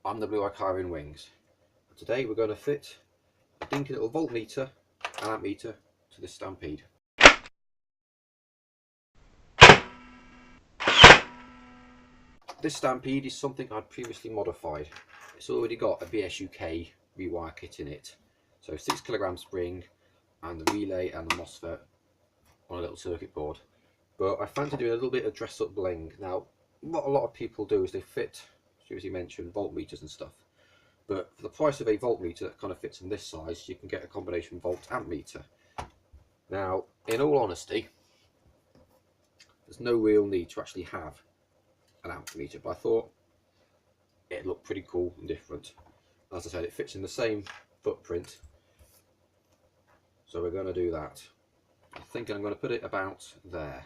I'm the Blue Eye Car in Wings. Today we're going to fit a dinky little voltmeter and ammeter to this Stampede. This Stampede is something I'd previously modified. It's already got a BSUK rewire kit in it. So 6 kilogram spring and the relay and the MOSFET on a little circuit board. But I fancy doing a little bit of dress up bling. Now, what a lot of people do is they fit, as you mentioned, voltmeters and stuff. But for the price of a voltmeter that kind of fits in this size, you can get a combination volt amp meter. Now, in all honesty, there's no real need to actually have an amp meter, but I thought it looked pretty cool and different. As I said, it fits in the same footprint, so we're going to do that. I think I'm going to put it about there.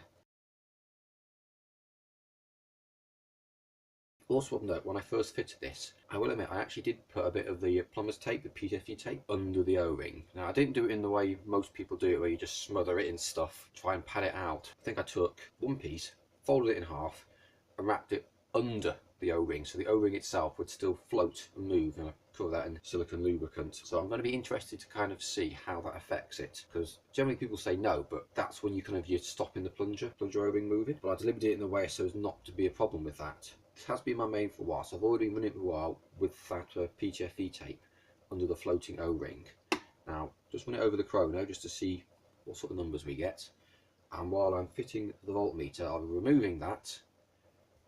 Also of note, when I first fitted this, I will admit I actually did put a bit of the plumber's tape, the PTFE tape, under the O-ring. Now I didn't do it in the way most people do it, where you just smother it in stuff, try and pad it out. I think I took one piece, folded it in half, and wrapped it under the O-ring, so the O-ring itself would still float and move, and I cover that in silicone lubricant. So I'm going to be interested to kind of see how that affects it, because generally people say no, but that's when you're stopping the plunger O-ring moving. But I deliberately did it in a way so as not to be a problem with that. This has been my main for a while, so I've already been running it for a while with that PTFE tape under the floating O-ring. Now, just run it over the chrono just to see what sort of numbers we get. And while I'm fitting the voltmeter, I'll be removing that,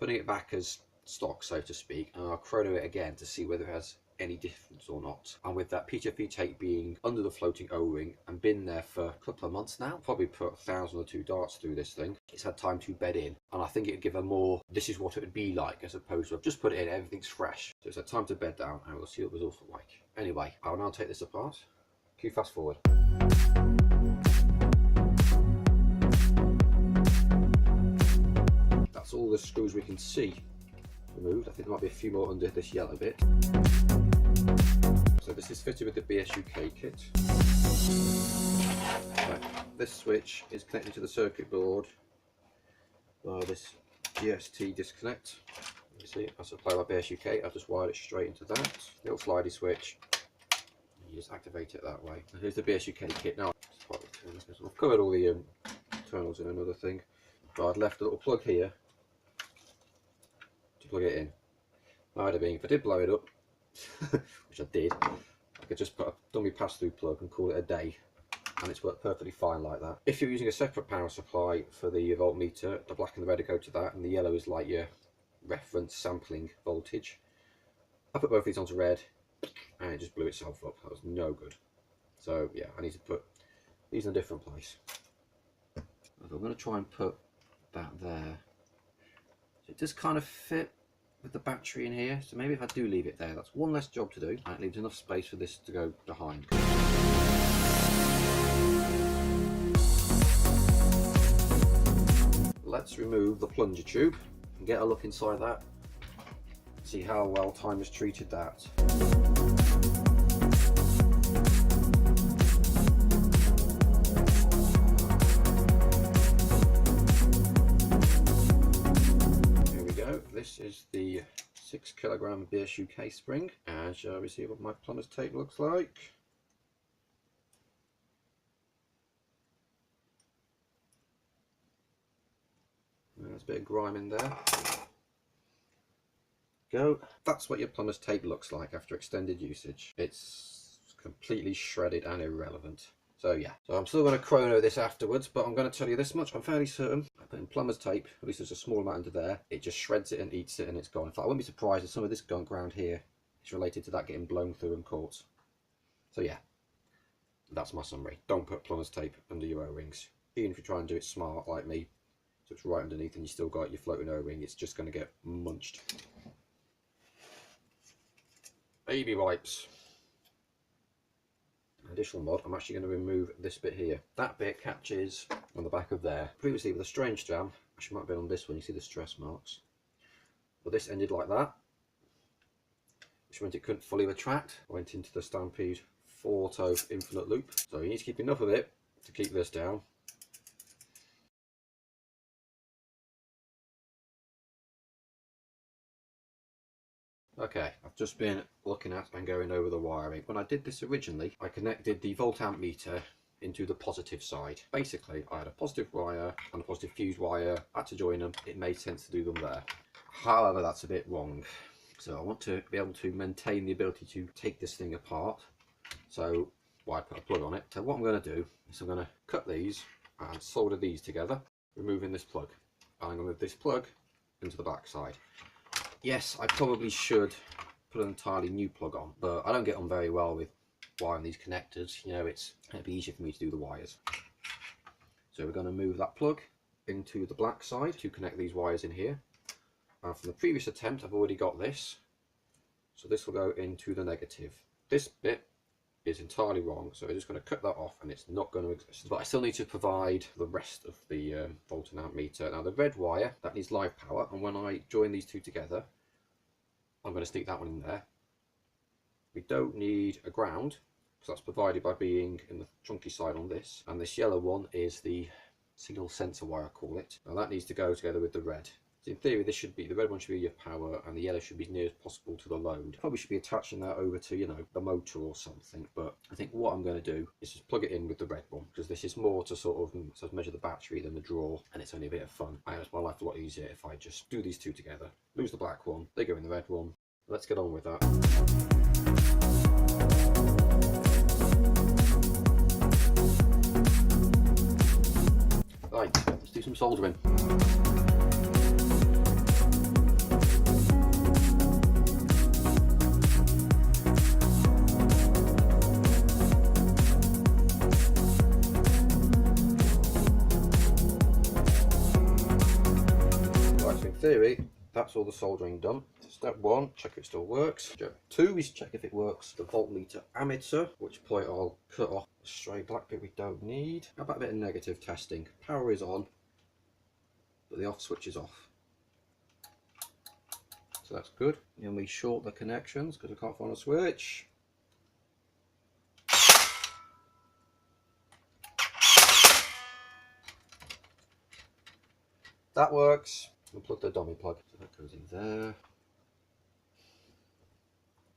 putting it back as stock, so to speak, and I'll chrono it again to see whether it has any difference or not. And with that PTFE tape being under the floating O-ring and been there for a couple of months now, probably put 1,000 or 2 darts through this thing, it's had time to bed in, and I think it would give a more, this is what it would be like, as opposed to I've just put it in, everything's fresh. So it's had time to bed down, and we'll see what the results are like. Anyway, I'll now take this apart. Cue fast forward. That's all the screws we can see removed. I think there might be a few more under this yellow bit. So this is fitted with the BSUK kit. Right, this switch is connected to the circuit board by this GST disconnect. You see, I supply my BSUK. I've just wired it straight into that little slidey switch. You just activate it that way. And here's the BSUK kit. Now I've covered all the internals in another thing, but I'd left a little plug here to plug it in. Now, if I did blow it up, which I did, I could just put a dummy pass-through plug and call it a day, and it's worked perfectly fine like that. If you're using a separate power supply for the voltmeter, the black and the red go to that, and the yellow is like your reference sampling voltage. I put both these onto red, and it just blew itself up. That was no good. So yeah, I need to put these in a different place. I'm going to try and put that there. So it does kind of fit with the battery in here, so maybe if I do leave it there, that's one less job to do, and it leaves enough space for this to go behind. Let's remove the plunger tube and get a look inside that, see how well time has treated that. This is the 6 kilogram BSUK spring, and shall we see what my plumber's tape looks like? There's a bit of grime in there. Go. That's what your plumber's tape looks like after extended usage. It's completely shredded and irrelevant. So yeah, so I'm still going to chrono this afterwards, but I'm going to tell you this much, I'm fairly certain I put in plumber's tape, at least there's a small amount under there, it just shreds it and eats it and it's gone. In fact, I wouldn't be surprised if some of this gunk around here is related to that getting blown through and caught. So yeah, that's my summary. Don't put plumber's tape under your O-rings, even if you try and do it smart like me, so it's right underneath and you still got your floating O-ring, it's just going to get munched. Baby wipes. Additional mod, I'm actually going to remove this bit here. That bit catches on the back of there. Previously with a strange jam, actually might have been on this one, you see the stress marks. But this ended like that, which meant it couldn't fully retract. I went into the Stampede 4-toe infinite loop. So you need to keep enough of it to keep this down. Okay, I've just been looking at and going over the wiring. When I did this originally, I connected the volt amp meter into the positive side. Basically, I had a positive wire and a positive fuse wire. I had to join them. It made sense to do them there. However, that's a bit wrong. So I want to be able to maintain the ability to take this thing apart. So I put a plug on it. So what I'm going to do is I'm going to cut these and solder these together, removing this plug. And I'm going to move this plug into the back side. Yes, I probably should put an entirely new plug on, but I don't get on very well with wiring these connectors. You know, it'd be easier for me to do the wires. So we're going to move that plug into the black side to connect these wires in here. And from the previous attempt, I've already got this. So this will go into the negative. This bit is entirely wrong, so we're just going to cut that off and it's not going to exist. But I still need to provide the rest of the volt and amp meter. Now the red wire, that needs live power, and when I join these two together, I'm going to stick that one in there. We don't need a ground, because that's provided by being in the chunky side on this, and this yellow one is the signal sensor wire, I call it. Now that needs to go together with the red. So in theory, this should be, the red one should be your power and the yellow should be as near as possible to the load. Probably should be attaching that over to, you know, the motor or something, but I think what I'm going to do is just plug it in with the red one, because this is more to sort of measure the battery than the draw, and it's only a bit of fun. It makes my life a lot easier if I just do these two together. Lose the black one, they go in the red one. Let's get on with that. Right, let's do some soldering. Theory, that's all the soldering done. Step 1, check if it still works. Step 2 is check if it works the voltmeter ammeter, which point I'll cut off the stray black bit we don't need. How about a bit of negative testing? Power is on, but the off switch is off. So that's good. And we short the connections because I can't find a switch. That works. We'll plug the dummy plug, so that goes in there.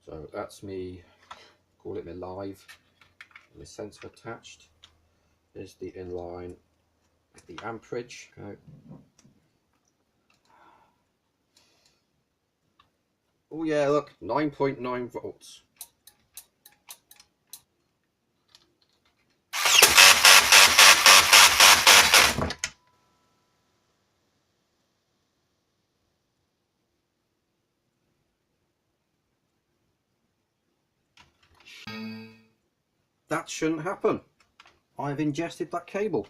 So that's me, call it my live, my sensor attached. There's the inline, the amperage. Okay. Oh yeah, look, 9.9 volts. That shouldn't happen. I've ingested that cable.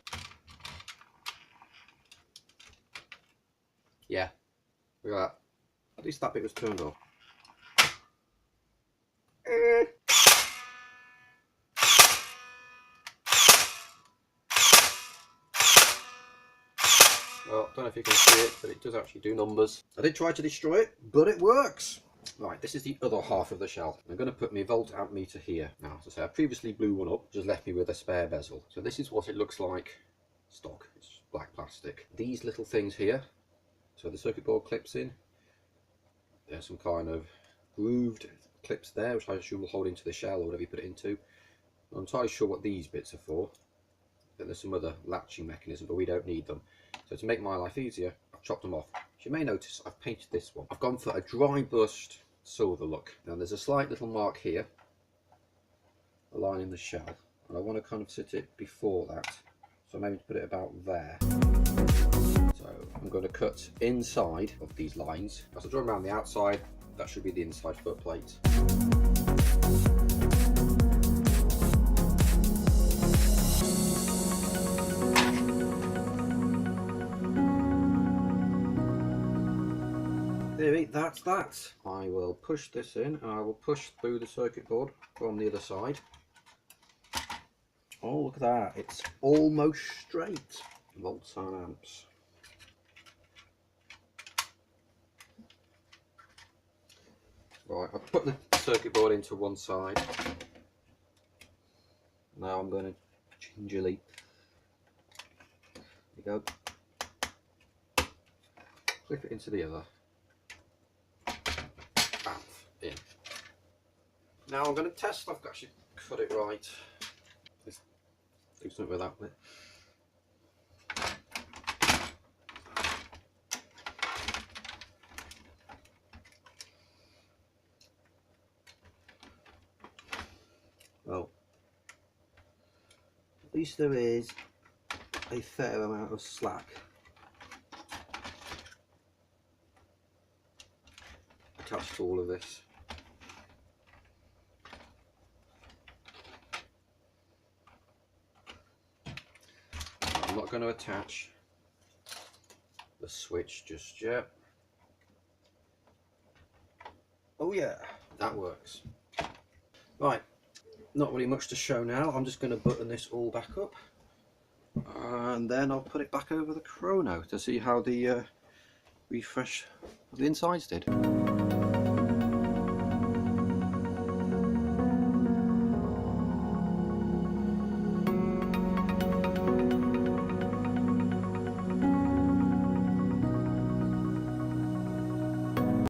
Yeah, look at that. At least that bit was turned off. Well, I don't know if you can see it, but it does actually do numbers. I did try to destroy it, but it works. Right, this is the other half of the shell. I'm going to put my volt amp meter here. Now, as I say, I previously blew one up, just left me with a spare bezel. So this is what it looks like stock. It's black plastic. These little things here, so the circuit board clips in. There's some kind of grooved clips there, which I assume will hold into the shell or whatever you put it into. I'm not entirely sure what these bits are for. Then there's some other latching mechanism, but we don't need them. So to make my life easier, I've chopped them off. As you may notice, I've painted this one. I've gone for a dry brushed silver look. Now there's a slight little mark here, aligning the shell, and I want to kind of sit it before that. So maybe to put it about there. So I'm going to cut inside of these lines. As I draw around the outside, that should be the inside foot plate. That's that. I will push this in and I will push through the circuit board from the other side. Oh, look at that. It's almost straight. Volts and amps. Right, I've put the circuit board into one side. Now I'm going to gingerly, there you go, clip it into the other. In. Now I'm going to test if I've actually cut it right. Let's do something with that bit. Well, at least there is a fair amount of slack attached to all of this. I'm not going to attach the switch just yet. Oh yeah, that works. Right, not really much to show now. I'm just going to button this all back up and then I'll put it back over the chrono to see how the refresh of the insides did.